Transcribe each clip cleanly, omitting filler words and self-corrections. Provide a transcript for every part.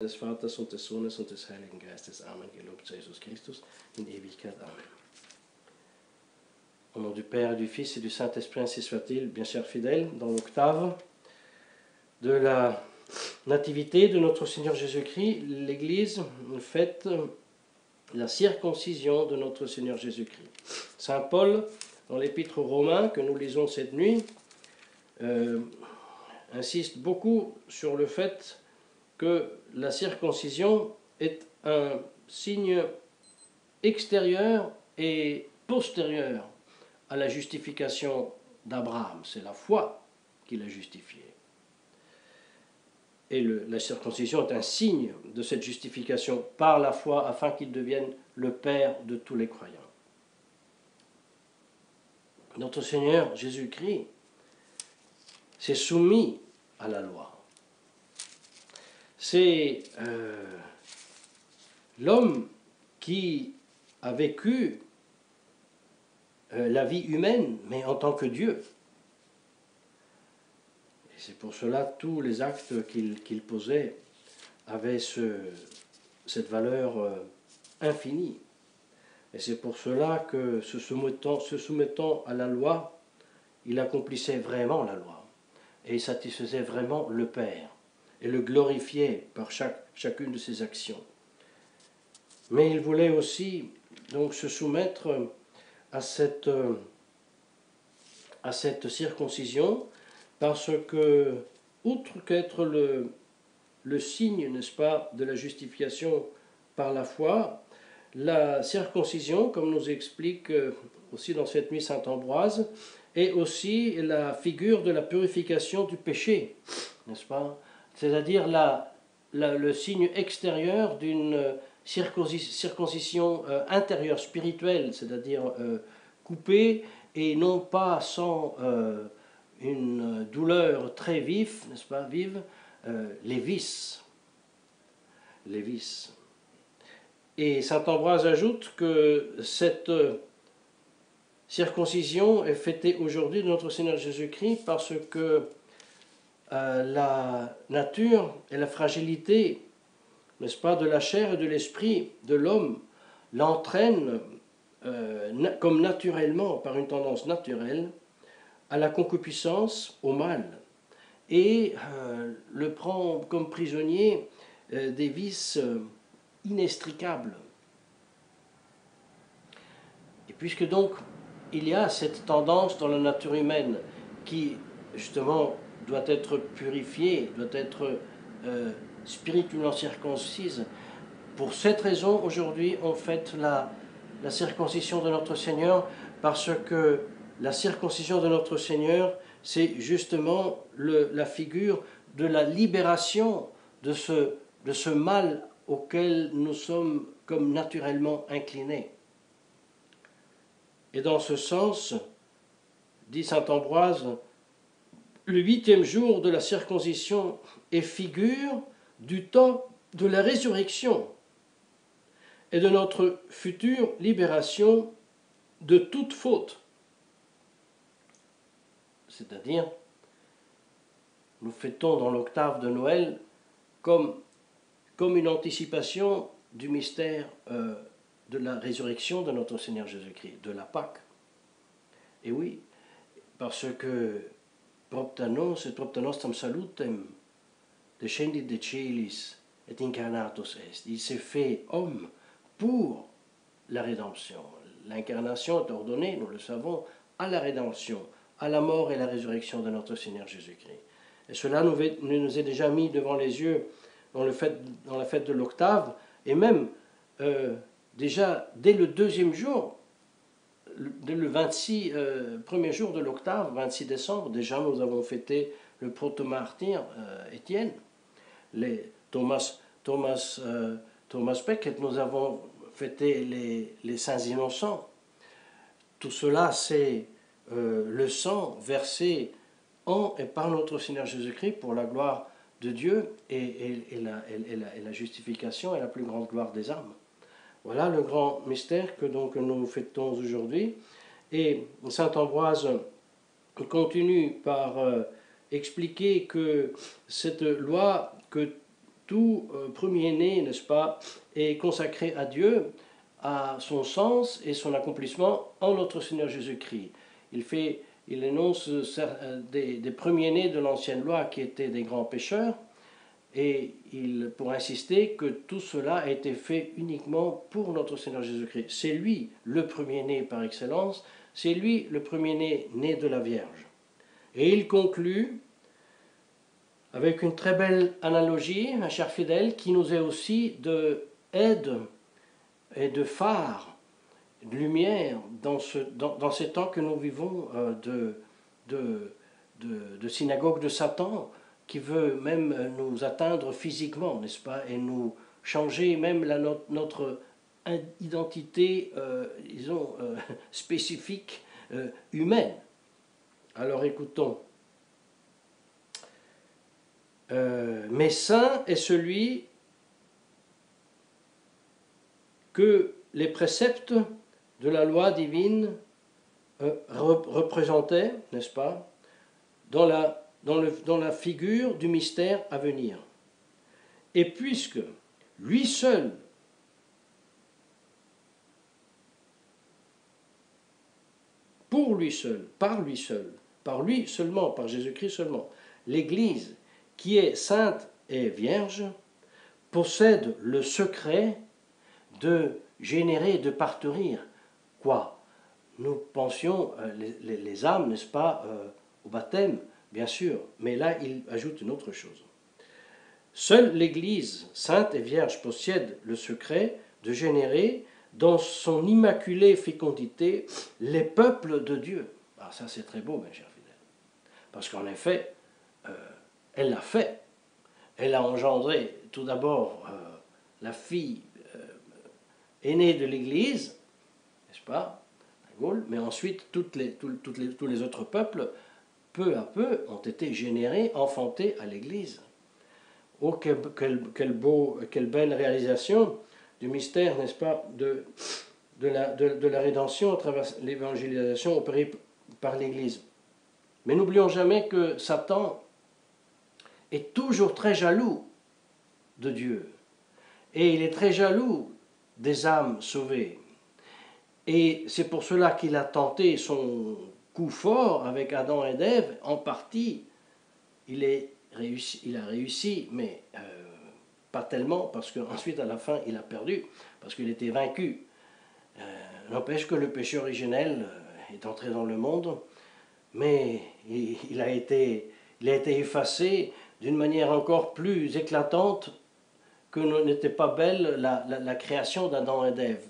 Des Vaters und des Sohnes und des Heiligen Geistes. Amen. Gelobt sei Jesus Christus in Ewigkeit. Amen. Au nom du Père, du Fils et du Saint-Esprit, ainsi soit-il, bien chers fidèles, dans l'octave de la nativité de notre Seigneur Jésus-Christ, l'Église fête la circoncision de notre Seigneur Jésus-Christ. Saint Paul, dans l'Épître aux Romains que nous lisons cette nuit, insiste beaucoup sur le fait que la circoncision est un signe extérieur et postérieur à la justification d'Abraham. C'est la foi qui l'a justifié. Et la circoncision est un signe de cette justification par la foi afin qu'il devienne le Père de tous les croyants. Notre Seigneur Jésus-Christ s'est soumis à la loi. C'est l'homme qui a vécu la vie humaine, mais en tant que Dieu. Et c'est pour cela que tous les actes qu'il posait avaient cette valeur infinie. Et c'est pour cela que, se soumettant à la loi, il accomplissait vraiment la loi. Et il satisfaisait vraiment le Père. Et le glorifiait par chacune de ses actions. Mais il voulait aussi donc se soumettre à cette circoncision, parce que, outre qu'être le signe, n'est-ce pas, de la justification par la foi, la circoncision, comme nous explique aussi dans cette nuit saint Ambroise, est aussi la figure de la purification du péché, n'est-ce pas? C'est-à-dire le signe extérieur d'une circoncision intérieure, spirituelle, c'est-à-dire coupée et non pas sans une douleur très vive, n'est-ce pas, les vices. Les vices. Et saint Ambroise ajoute que cette circoncision est fêtée aujourd'hui de notre Seigneur Jésus-Christ parce que la nature et la fragilité, n'est-ce pas, de la chair et de l'esprit de l'homme l'entraînent comme naturellement, par une tendance naturelle, à la concupiscence, au mal, et le prend comme prisonnier des vices inextricables. Et puisque donc il y a cette tendance dans la nature humaine qui, justement, doit être purifiée, doit être spirituellement circoncise. Pour cette raison, aujourd'hui, on fête la circoncision de notre Seigneur, parce que la circoncision de notre Seigneur, c'est justement la figure de la libération de ce mal auquel nous sommes comme naturellement inclinés. Et dans ce sens, dit saint Ambroise, le 8e jour de la circoncision est figure du temps de la résurrection et de notre future libération de toute faute. C'est-à-dire, nous fêtons dans l'octave de Noël comme une anticipation du mystère de la résurrection de notre Seigneur Jésus-Christ, de la Pâque. Et oui, parce que propter nos et propter nostram salutem descendit de celis et incarnatus est. Il s'est fait homme pour la rédemption. L'incarnation est ordonnée, nous le savons, à la rédemption, à la mort et la résurrection de notre Seigneur Jésus-Christ. Et cela nous est déjà mis devant les yeux dans la fête de l'octave, et même déjà dès le 2e jour, dès le 26 premier jour de l'octave, 26 décembre, déjà nous avons fêté le protomartyr Étienne, Thomas Becket, nous avons fêté les saints innocents. Tout cela, c'est le sang versé en et par notre Seigneur Jésus-Christ pour la gloire de Dieu et la justification et la plus grande gloire des âmes. Voilà le grand mystère que donc nous fêtons aujourd'hui. Et saint Ambroise continue par expliquer que cette loi que tout premier-né, n'est-ce pas, est consacré à Dieu, à son sens et son accomplissement en notre Seigneur Jésus-Christ. Il énonce des premiers-nés de l'ancienne loi qui étaient des grands pécheurs, et pour insister que tout cela a été fait uniquement pour notre Seigneur Jésus-Christ. C'est lui le premier-né par excellence, c'est lui le premier-né né de la Vierge. Et il conclut avec une très belle analogie, ma chère fidèle, qui nous est aussi de aide et de phare, de lumière dans ces temps que nous vivons de synagogue de Satan, qui veut même nous atteindre physiquement, n'est-ce pas, et nous changer même notre identité, disons, spécifique, humaine. Alors écoutons. Mais saint est celui que les préceptes de la loi divine représentaient, n'est-ce pas, dans la figure du mystère à venir. Et puisque lui seul pour lui seul, par lui seul, par lui seulement, par Jésus-Christ seulement, l'Église, qui est sainte et vierge, possède le secret de générer, de parturir. Quoi? Nous pensions, les âmes, n'est-ce pas, au baptême, bien sûr, mais là il ajoute une autre chose. Seule l'Église, sainte et vierge, possède le secret de générer dans son immaculée fécondité les peuples de Dieu. Ah, ça c'est très beau, mes chers fidèles. Parce qu'en effet, elle l'a fait. Elle a engendré tout d'abord la fille aînée de l'Église, n'est-ce pas, la Gaule, mais ensuite tous les autres peuples, peu à peu, ont été générés, enfantés à l'Église. Oh, quelle belle réalisation du mystère, n'est-ce pas, de la rédemption à travers l'évangélisation opérée par l'Église. Mais n'oublions jamais que Satan est toujours très jaloux de Dieu. Et il est très jaloux des âmes sauvées. Et c'est pour cela qu'il a tenté son coup fort avec Adam et Ève. En partie, il a réussi, mais pas tellement, parce qu'ensuite, à la fin, il a perdu, parce qu'il était vaincu. N'empêche que le péché originel est entré dans le monde, mais il a été effacé d'une manière encore plus éclatante que n'était pas belle la création d'Adam et d'Ève,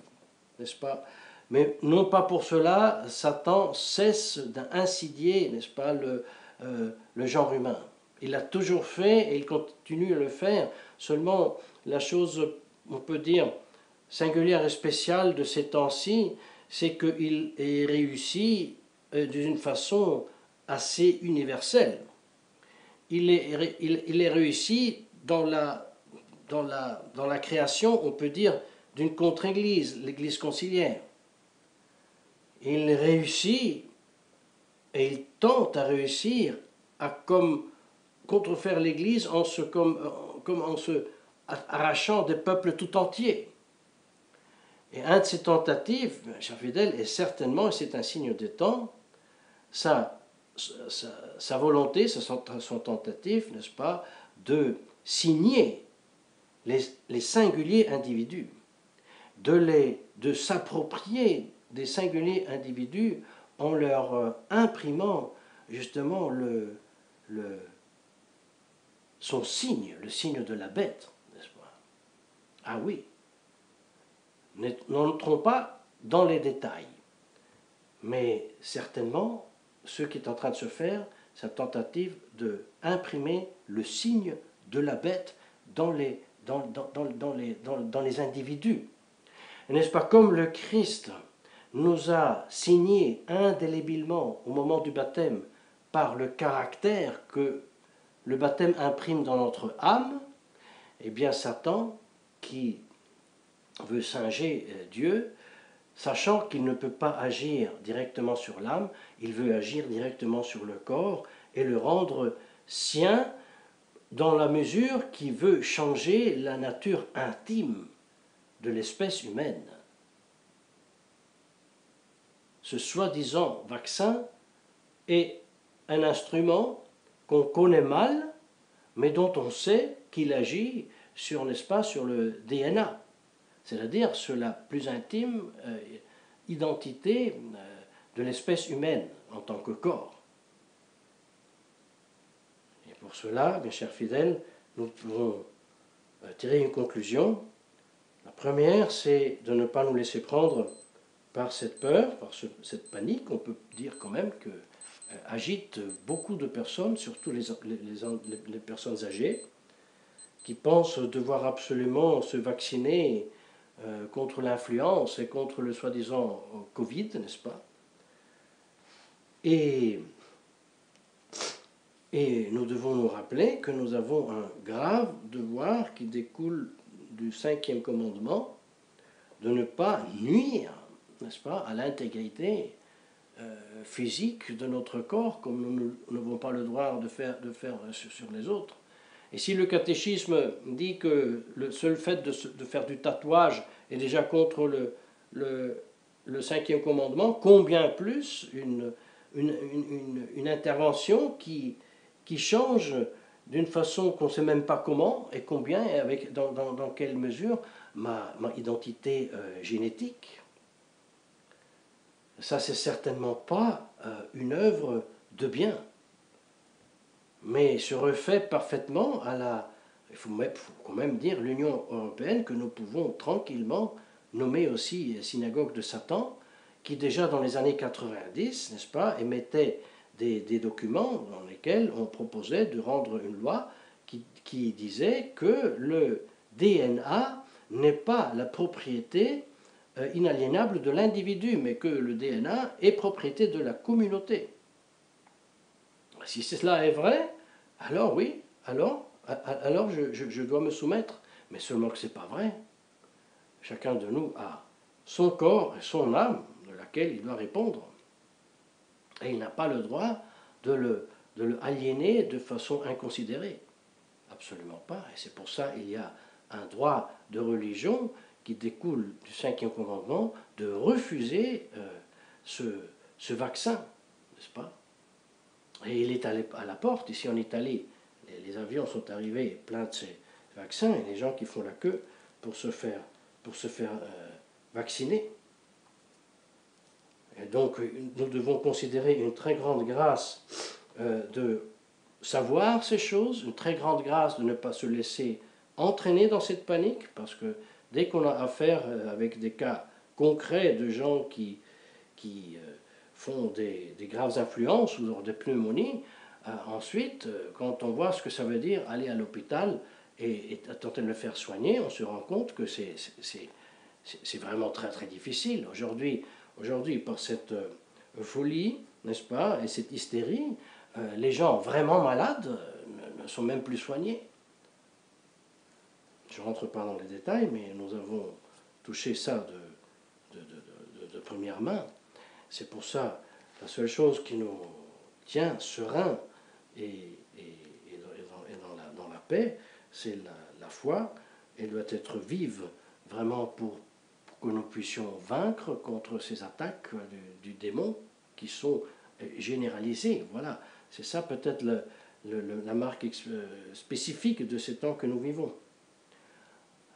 n'est-ce pas? Mais non pas pour cela, Satan cesse d'insidier, n'est-ce pas, le genre humain. Il l'a toujours fait et il continue à le faire. Seulement, la chose, on peut dire, singulière et spéciale de ces temps-ci, c'est qu'il est réussi d'une façon assez universelle. Il est réussi dans la création, on peut dire, d'une contre-église, l'église conciliaire. Il réussit et il tente à réussir à contrefaire l'église en se arrachant des peuples tout entiers. Et un de ces tentatives, chers fidèles, est certainement, et c'est un signe des temps, sa volonté, son tentative, n'est-ce pas, de signer les singuliers individus, de s'approprier des singuliers individus en leur imprimant justement son signe, le signe de la bête, n'est-ce pas? Ah oui, n'entrons pas dans les détails, mais certainement, ce qui est en train de se faire, cette tentative d'imprimer le signe de la bête dans les individus. N'est-ce pas, comme le Christ nous a signé indélébilement au moment du baptême par le caractère que le baptême imprime dans notre âme, eh bien Satan, qui veut singer Dieu, sachant qu'il ne peut pas agir directement sur l'âme, il veut agir directement sur le corps et le rendre sien dans la mesure qui veut changer la nature intime de l'espèce humaine. Ce soi-disant vaccin est un instrument qu'on connaît mal, mais dont on sait qu'il agit sur, n'est-ce pas, sur le DNA, c'est-à-dire sur la plus intime identité de l'espèce humaine en tant que corps. Et pour cela, mes chers fidèles, nous pouvons tirer une conclusion. La première, c'est de ne pas nous laisser prendre par cette peur, par cette panique. On peut dire quand même que agite beaucoup de personnes, surtout les personnes âgées, qui pensent devoir absolument se vacciner contre l'influence et contre le soi-disant Covid, n'est-ce pas? Et nous devons nous rappeler que nous avons un grave devoir qui découle du 5e commandement, de ne pas nuire, n'est-ce pas, à l'intégrité physique de notre corps, comme nous n'avons pas le droit de faire sur les autres. Et si le catéchisme dit que le seul fait de faire du tatouage est déjà contre le 5e commandement, combien plus une intervention qui change d'une façon qu'on ne sait même pas comment et combien, et dans quelle mesure, ma identité génétique. Ça, c'est certainement pas une œuvre de bien, mais se refait parfaitement à il faut quand même dire, l'Union européenne, que nous pouvons tranquillement nommer aussi synagogue de Satan, qui déjà dans les années 90, n'est-ce pas, émettait des documents dans lesquels on proposait de rendre une loi qui disait que le DNA n'est pas la propriété inaliénable de l'individu, mais que le DNA est propriété de la communauté. Si cela est vrai, alors oui, alors je dois me soumettre. Mais seulement que ce n'est pas vrai. Chacun de nous a son corps et son âme de laquelle il doit répondre. Et il n'a pas le droit de le aliéner de façon inconsidérée. Absolument pas. Et c'est pour ça qu'il y a un droit de religion qui découle du 5e commandement de refuser ce vaccin, n'est-ce pas? Et il est à la porte. Ici en Italie, les avions sont arrivés pleins de ces vaccins et les gens qui font la queue pour se faire vacciner. Et donc nous devons considérer une très grande grâce de savoir ces choses, une très grande grâce de ne pas se laisser entraîner dans cette panique, parce que dès qu'on a affaire avec des cas concrets de gens qui font des graves influences ou des pneumonies, ensuite, quand on voit ce que ça veut dire aller à l'hôpital et tenter de le faire soigner, on se rend compte que c'est vraiment très très difficile. Aujourd'hui, par cette folie, n'est-ce pas, et cette hystérie, les gens vraiment malades ne sont même plus soignés. Je ne rentre pas dans les détails, mais nous avons touché ça de première main. C'est pour ça, la seule chose qui nous tient serein et dans la paix, c'est la foi. Elle doit être vive vraiment pour que nous puissions vaincre contre ces attaques du démon qui sont généralisées. Voilà, c'est ça peut-être la marque spécifique de ces temps que nous vivons.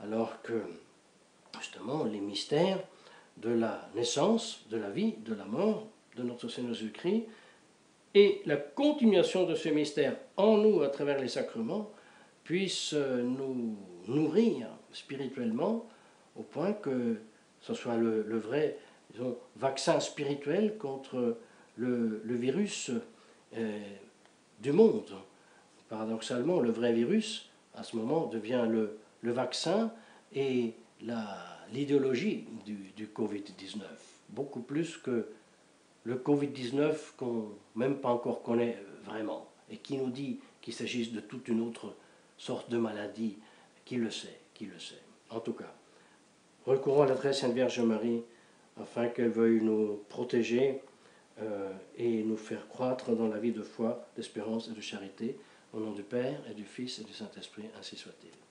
Alors que, justement, les mystères de la naissance, de la vie, de la mort de notre Seigneur Jésus-Christ et la continuation de ce mystère en nous à travers les sacrements puissent nous nourrir spirituellement au point que ce soit le vrai, disons, vaccin spirituel contre le virus du monde. Paradoxalement, le vrai virus, à ce moment, devient le vaccin et l'idéologie du Covid-19, beaucoup plus que le Covid-19 qu'on même pas encore connaît vraiment, et qui nous dit qu'il s'agisse de toute une autre sorte de maladie. Qui le sait? En tout cas, recourons à la très Sainte Vierge Marie afin qu'elle veuille nous protéger et nous faire croître dans la vie de foi, d'espérance et de charité, Au nom du Père et du Fils et du Saint-Esprit, ainsi soit-il.